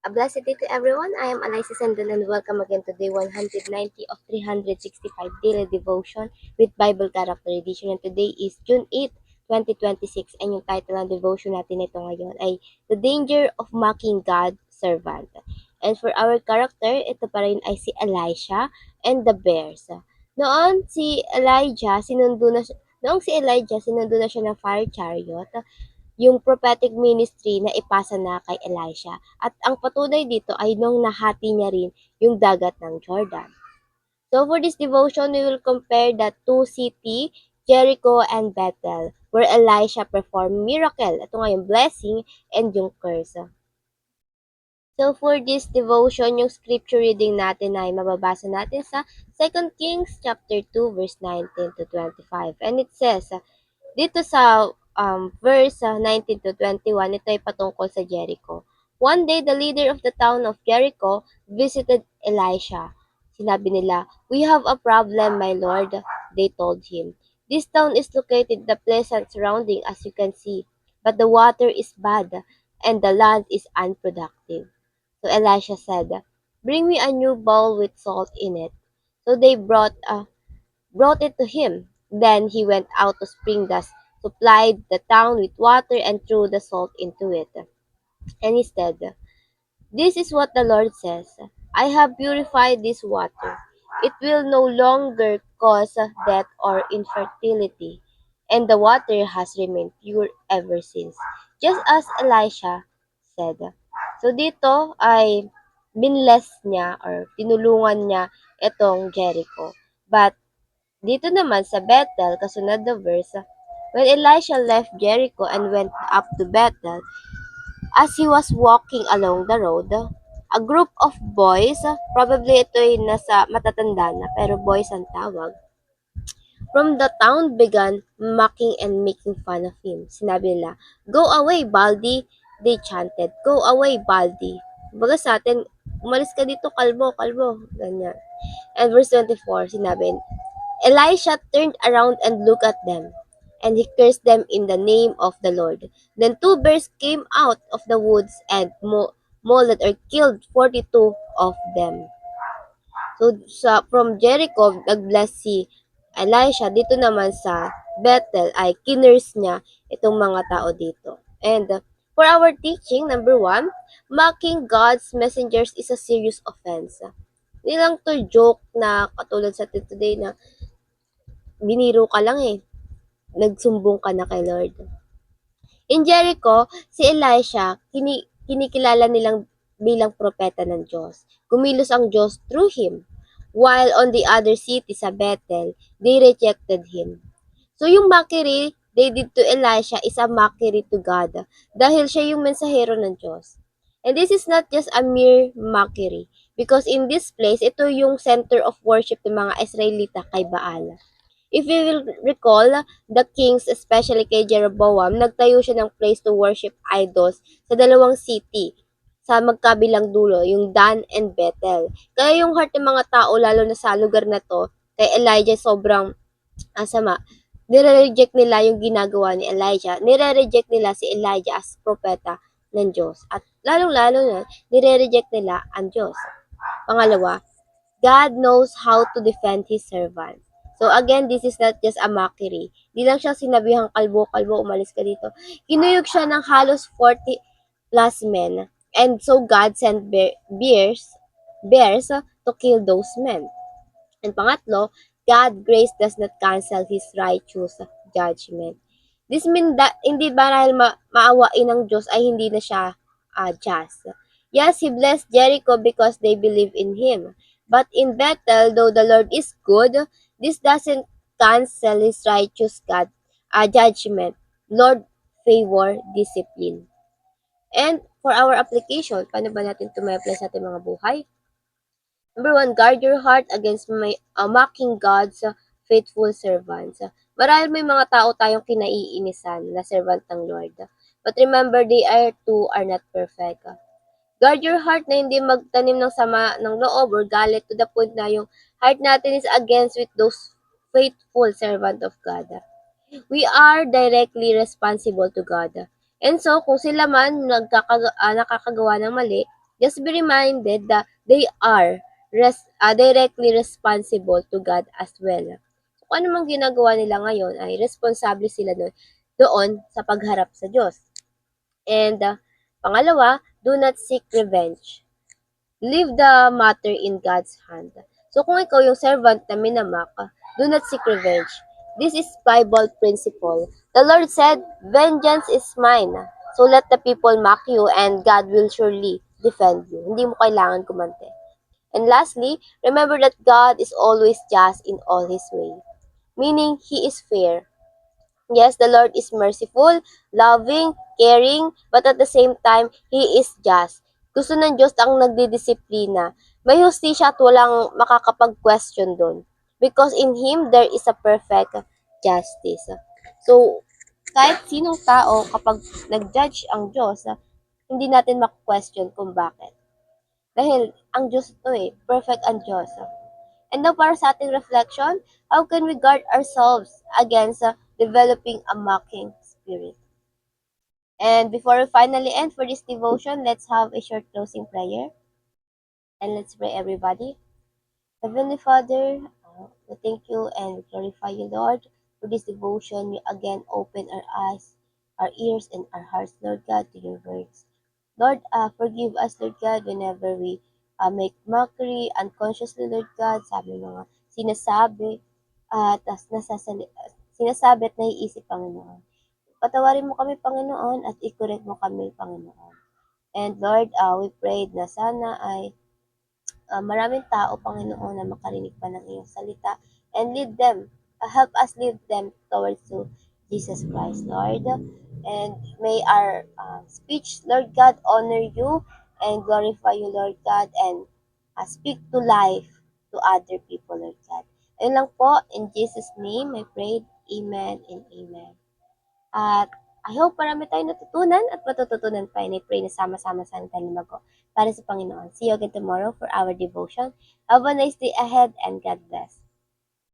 A blessed day to everyone. I am Alyssa Sandal and welcome again to day 190 of 365 Daily Devotion with Bible Character Edition. And today is June 8, 2026 and yung title ng devotion natin ito ngayon ay The Danger of Mocking God's Servant. And for our character, ito pa rin ay si Elisha and the bears. Noon si Elijah, sinundo na siya ng fire chariot yung prophetic ministry na ipasa na kay Elisha. At ang patunay dito ay nung nahati niya rin yung dagat ng Jordan. So for this devotion, we will compare the two city, Jericho and Bethel, where Elisha performed miracle. Ito nga yung blessing and yung curse. So for this devotion, yung scripture reading natin ay mababasa natin sa 2 Kings chapter 2 verse 19 to 25. And it says, dito sa verse 19 to 21, ito ay patungkol sa Jericho. One day, the leader of the town of Jericho visited Elisha. Sinabi nila, "We have a problem, my lord," they told him. "This town is located in the pleasant surrounding as you can see, but the water is bad and the land is unproductive." So Elisha said, "Bring me a new bowl with salt in it." So they brought it to him. Then he went out to spring dust, supplied the town with water, and threw the salt into it. And he said, "This is what the Lord says: I have purified this water. It will no longer cause death or infertility." And the water has remained pure ever since, just as Elisha said. So dito ay binless niya or tinulungan niya itong Jericho. But dito naman sa Bethel, kasunod na verse, when Elisha left Jericho and went up to Bethel, as he was walking along the road, a group of boys, probably ito ay nasa matatanda na, pero boys ang tawag, from the town began mocking and making fun of him. Sinabi nila, "Go away, Baldy!" They chanted, "Go away, Baldy!" Baga sa atin, "Umalis ka dito, kalbo, kalbo." Ganyan. And verse 24, sinabi, Elisha turned around and looked at them, and he cursed them in the name of the Lord. Then two bears came out of the woods and mauled or killed 42 of them. So from Jericho, nag-bless si Elisha. Dito naman sa Bethel ay kinurse niya itong mga tao dito. And for our teaching, number 1, mocking God's messengers is a serious offense. Hindi lang to joke na katulad sa today na biniro ka lang eh. Nagsumbong ka na kay Lord. In Jericho, si Elisha, kinikilala nilang bilang propeta ng Diyos. Kumilos ang Diyos through him. While on the other city sa Bethel, they rejected him. So yung mockery they did to Elisha is a mockery to God dahil siya yung mensahero ng Diyos. And this is not just a mere mockery because in this place, ito yung center of worship ng mga Israelita kay Baal. If you will recall, the kings, especially kay Jeroboam, nagtayo siya ng place to worship idols sa dalawang city sa magkabilang dulo, yung Dan and Bethel. Kaya yung heart ng mga tao, lalo na sa lugar na to, kay Elijah sobrang sama. Nire-reject nila yung ginagawa ni Elijah. Nire-reject nila si Elijah as propeta ng Diyos. At lalong-lalo na, nire-reject nila ang Diyos. Pangalawa, God knows how to defend His servant. So again, this is not just a mockery. Di lang siya sinabihang kalbo-kalbo, umalis ka dito. Kinuyog siya ng halos 40 plus men. And so God sent bears to kill those men. And pangatlo, God grace does not cancel His righteous judgment. This means that hindi ba dahil maawain ng Diyos ay hindi na siya just. Yes, He blessed Jericho because they believe in Him. But in Bethel, though the Lord is good, this doesn't cancel His righteous judgment. Lord favor discipline. And for our application, paano ba natin ito may-apply sa ating mga buhay? Number 1, guard your heart against mocking God's faithful servants. Marahil may mga tao tayong kinaiinisan na servant ng Lord. But remember, they are not perfect. Guard your heart na hindi magtanim ng sama ng loob or galit to the point na yung heart natin is against with those faithful servant of God. We are directly responsible to God. And so, kung sila man nakakagawa ng mali, Just be reminded that they are directly responsible to God as well. So, kung ano mang ginagawa nila ngayon ay responsable sila doon sa pagharap sa Diyos. And pangalawa, do not seek revenge. Leave the matter in God's hand. So kung ikaw yung servant na minamak, do not seek revenge. This is Bible principle. The Lord said, vengeance is mine. So let the people mock you and God will surely defend you. Hindi mo kailangan kumante. And lastly, remember that God is always just in all His way. Meaning, He is fair. Yes, the Lord is merciful, loving, caring, but at the same time, He is just. Gusto ng Diyos ang nagdidisiplina. May hustisya at walang makakapag-question doon. Because in Him, there is a perfect justice. So, kahit sinong tao, kapag nag-judge ang Diyos, hindi natin mak-question kung bakit. Dahil ang Diyos to perfect ang Diyos. And now para sa ating reflection, how can we guard ourselves against developing a mocking spirit? And before we finally end for this devotion, let's have a short closing prayer. And let's pray everybody. Heavenly Father, we thank you and glorify you, Lord, for this devotion. You again open our eyes, our ears, and our hearts, Lord God, to your words. Lord, forgive us, Lord God, whenever we make mockery, unconsciously, Lord God, sa aming mga sinasabi, at sinasabi at naiisip, Panginoon. Patawarin mo kami, Panginoon, at i-correct mo kami, Panginoon. And Lord, we prayed na sana ay maraming tao, Panginoon, na makarinig pa ng iyong salita and lead them, help us lead them towards to Jesus Christ, Lord. And may our speech, Lord God, honor you and glorify you, Lord God, and speak to life to other people, Lord God. Ayun lang po, in Jesus' name, I pray, Amen and Amen. At I hope marami tayong natutunan at matututunan pa. And I pray na sama-sama sa tayo lumago para sa Panginoon. See you again tomorrow for our devotion. Have a nice day ahead and God bless.